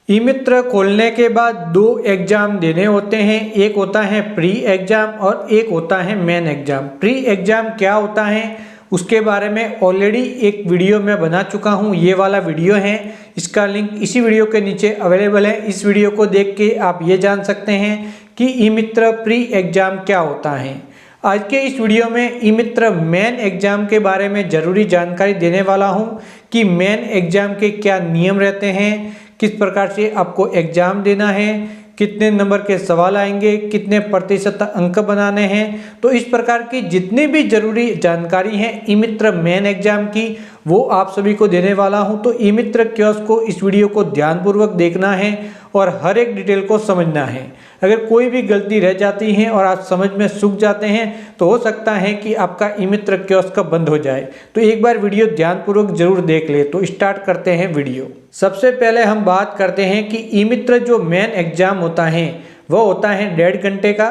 ई मित्र खोलने के बाद दो एग्ज़ाम देने होते हैं। एक होता है प्री एग्ज़ाम और एक होता है मेन एग्ज़ाम। प्री एग्ज़ाम क्या होता है उसके बारे में ऑलरेडी एक वीडियो मैं बना चुका हूँ। ये वाला वीडियो है, इसका लिंक इसी वीडियो के नीचे अवेलेबल है। इस वीडियो को देख के आप ये जान सकते हैं कि ई मित्र प्री एग्ज़ाम क्या होता है। आज के इस वीडियो में ई मित्र मेन एग्ज़ाम के बारे में ज़रूरी जानकारी देने वाला हूँ कि मेन एग्ज़ाम के क्या नियम रहते हैं, किस प्रकार से आपको एग्ज़ाम देना है, कितने नंबर के सवाल आएंगे, कितने प्रतिशत अंक बनाने हैं। तो इस प्रकार की जितनी भी ज़रूरी जानकारी है ई मित्र मेन एग्ज़ाम की वो आप सभी को देने वाला हूं। तो ई मित्र कियोस्क को इस वीडियो को ध्यानपूर्वक देखना है और हर एक डिटेल को समझना है। अगर कोई भी गलती रह जाती है और आप समझ में चूक जाते हैं तो हो सकता है कि आपका ई मित्र कियोस्क बंद हो जाए। तो एक बार वीडियो ध्यानपूर्वक जरूर देख ले। तो स्टार्ट करते हैं वीडियो। सबसे पहले हम बात करते हैं कि ई मित्र जो मेन एग्ज़ाम होता है वो होता है 1.5 घंटे का।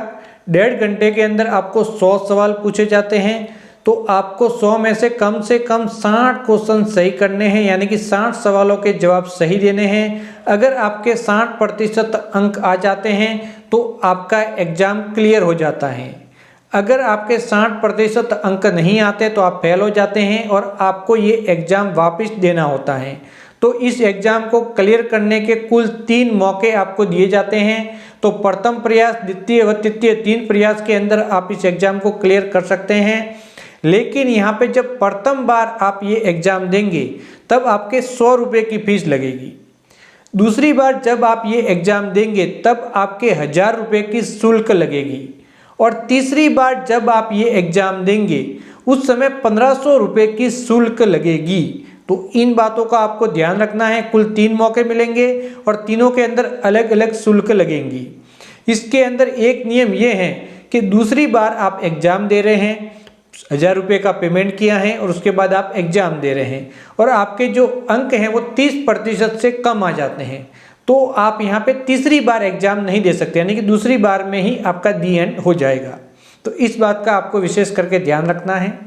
1.5 घंटे के अंदर आपको 100 सवाल पूछे जाते हैं। तो आपको 100 में से कम 60 क्वेश्चन सही करने हैं, यानी कि 60 सवालों के जवाब सही देने हैं। अगर आपके 60% अंक आ जाते हैं तो आपका एग्ज़ाम क्लियर हो जाता है। अगर आपके 60% अंक नहीं आते तो आप फेल हो जाते हैं और आपको ये एग्ज़ाम वापस देना होता है। तो इस एग्ज़ाम को क्लियर करने के कुल 3 मौके आपको दिए जाते हैं। तो प्रथम प्रयास, द्वितीय व तृतीय 3 प्रयास के अंदर आप इस एग्ज़ाम को क्लियर कर सकते हैं। लेकिन यहाँ पे जब प्रथम बार आप ये एग्ज़ाम देंगे तब आपके 100 रुपये की फीस लगेगी। दूसरी बार जब आप ये एग्ज़ाम देंगे तब आपके 1000 रुपये की शुल्क लगेगी। और तीसरी बार जब आप ये एग्ज़ाम देंगे उस समय 1500 रुपये की शुल्क लगेगी। तो इन बातों का आपको ध्यान रखना है। कुल 3 मौके मिलेंगे और तीनों के अंदर अलग अलग शुल्क लगेंगी। इसके अंदर एक नियम ये है कि दूसरी बार आप एग्ज़ाम दे रहे हैं, 1000 रुपये का पेमेंट किया है और उसके बाद आप एग्ज़ाम दे रहे हैं और आपके जो अंक हैं वो 30% से कम आ जाते हैं तो आप यहाँ पे तीसरी बार एग्ज़ाम नहीं दे सकते, यानी कि दूसरी बार में ही आपका दी एंड हो जाएगा। तो इस बात का आपको विशेष करके ध्यान रखना है।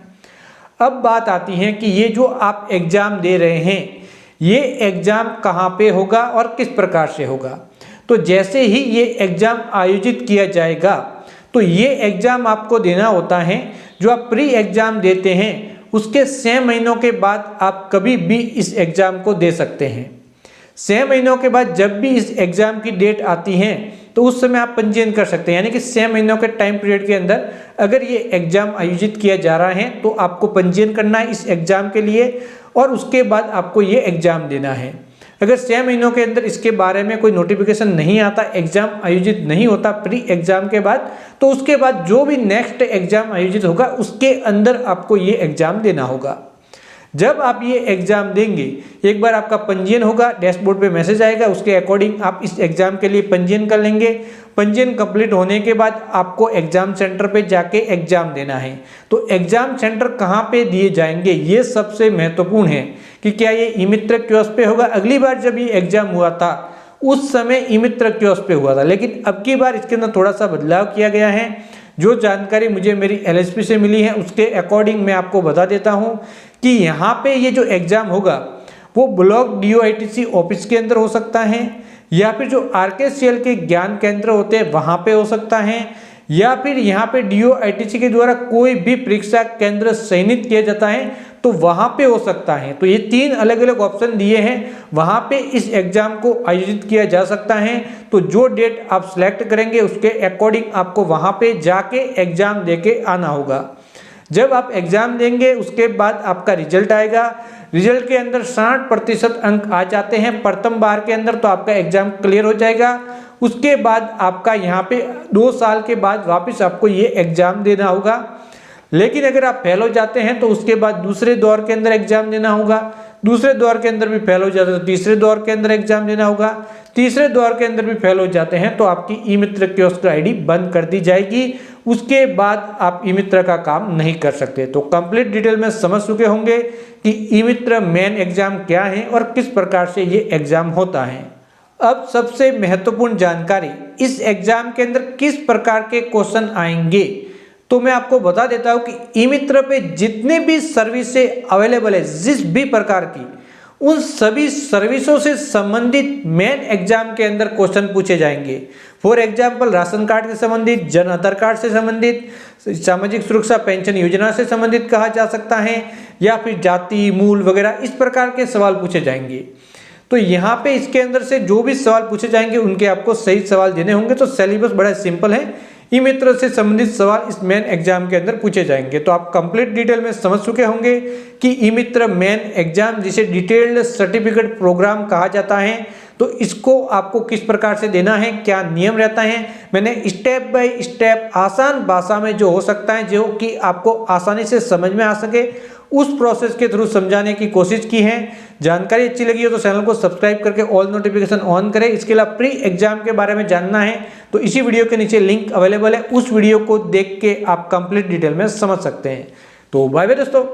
अब बात आती है कि ये जो आप एग्ज़ाम दे रहे हैं ये एग्ज़ाम कहाँ पे होगा और किस प्रकार से होगा। तो जैसे ही ये एग्ज़ाम आयोजित किया जाएगा तो ये एग्ज़ाम आपको देना होता है। जो आप प्री एग्ज़ाम देते हैं उसके 6 महीनों के बाद आप कभी भी इस एग्ज़ाम को दे सकते हैं। 6 महीनों के बाद जब भी इस एग्ज़ाम की डेट आती है तो उस समय आप पंजीयन कर सकते हैं, यानी कि 6 महीनों के टाइम पीरियड के अंदर अगर ये एग्ज़ाम आयोजित किया जा रहा है तो आपको पंजीयन करना है इस एग्ज़ाम के लिए और उसके बाद आपको ये एग्ज़ाम देना है। अगर 6 महीनों के अंदर इसके बारे में कोई नोटिफिकेशन नहीं आता, एग्ज़ाम आयोजित नहीं होता प्री एग्ज़ाम के बाद, तो उसके बाद जो भी नेक्स्ट एग्ज़ाम आयोजित होगा उसके अंदर आपको ये एग्ज़ाम देना होगा। जब आप ये एग्ज़ाम देंगे एक बार आपका पंजीयन होगा, डैशबोर्ड पे मैसेज आएगा, उसके अकॉर्डिंग आप इस एग्ज़ाम के लिए पंजीयन कर लेंगे। पंजीयन कंप्लीट होने के बाद आपको एग्ज़ाम सेंटर पे जाके एग्ज़ाम देना है। तो एग्ज़ाम सेंटर कहाँ पे दिए जाएंगे ये सबसे महत्वपूर्ण है कि क्या ये ई मित्र कियोस्क पे होगा। अगली बार जब ये एग्ज़ाम हुआ था उस समय ई मित्र कियोस्क पे हुआ था, लेकिन अब की बार इसके अंदर थोड़ा सा बदलाव किया गया है। जो जानकारी मुझे मेरी LSP से मिली है उसके अकॉर्डिंग मैं आपको बता देता हूँ कि यहाँ पे ये जो एग्ज़ाम होगा वो ब्लॉक DOITC ऑफिस के अंदर हो सकता है या फिर जो RKCL के ज्ञान केंद्र होते हैं वहाँ पे हो सकता है या फिर यहाँ पे DOITC के द्वारा कोई भी परीक्षा केंद्र चयनित किया जाता है तो वहाँ पे हो सकता है। तो ये 3 अलग अलग ऑप्शन दिए हैं, वहाँ पे इस एग्ज़ाम को आयोजित किया जा सकता है। तो जो डेट आप सिलेक्ट करेंगे उसके अकॉर्डिंग आपको वहाँ पे जाके एग्ज़ाम दे के आना होगा। जब आप एग्ज़ाम देंगे उसके बाद आपका रिजल्ट आएगा। रिजल्ट के अंदर 60% अंक आ जाते हैं प्रथम बार के अंदर तो आपका एग्ज़ाम क्लियर हो जाएगा। उसके बाद आपका यहाँ पे 2 साल के बाद वापस आपको ये एग्ज़ाम देना होगा। लेकिन अगर आप फेल हो जाते हैं तो उसके बाद दूसरे दौर के अंदर एग्ज़ाम देना होगा। दूसरे दौर के अंदर भी फेल हो जाते हैं तो तीसरे दौर के अंदर एग्ज़ाम देना होगा। तीसरे दौर के अंदर भी फेल हो जाते हैं तो आपकी ई मित्र कियोस्क ID बंद कर दी जाएगी। उसके बाद आप ई मित्र का काम नहीं कर सकते। तो कंप्लीट डिटेल में समझ चुके होंगे कि ई मित्र मेन एग्ज़ाम क्या है और किस प्रकार से ये एग्ज़ाम होता है। अब सबसे महत्वपूर्ण जानकारी, इस एग्ज़ाम के अंदर किस प्रकार के क्वेश्चन आएंगे तो मैं आपको बता देता हूँ कि ई मित्र पे जितने भी सर्विसेज अवेलेबल है जिस भी प्रकार की उन सभी सर्विसों से संबंधित मेन एग्जाम के अंदर क्वेश्चन पूछे जाएंगे। फॉर एग्जाम्पल राशन कार्ड से संबंधित, जन आधार कार्ड से संबंधित, सामाजिक सुरक्षा पेंशन योजना से संबंधित कहा जा सकता है, या फिर जाति मूल वगैरह इस प्रकार के सवाल पूछे जाएंगे। तो यहाँ पे इसके अंदर से जो भी सवाल पूछे जाएंगे उनके आपको सही सवाल देने होंगे। तो सिलेबस बड़ा सिंपल है, ई मित्र से संबंधित सवाल इस मेन एग्जाम के अंदर पूछे जाएंगे। तो आप कंप्लीट डिटेल में समझ चुके होंगे कि ई मित्र मेन एग्जाम, जिसे डिटेल्ड सर्टिफिकेट प्रोग्राम कहा जाता है, तो इसको आपको किस प्रकार से देना है, क्या नियम रहता है, मैंने स्टेप बाय स्टेप आसान भाषा में जो हो सकता है, जो कि आपको आसानी से समझ में आ सके, उस प्रोसेस के थ्रू समझाने की कोशिश की है। जानकारी अच्छी लगी हो तो चैनल को सब्सक्राइब करके ऑल नोटिफिकेशन ऑन करें। इसके अलावा प्री एग्जाम के बारे में जानना है तो इसी वीडियो के नीचे लिंक अवेलेबल है, उस वीडियो को देख के आप कंप्लीट डिटेल में समझ सकते हैं। तो बाय बाय दोस्तों।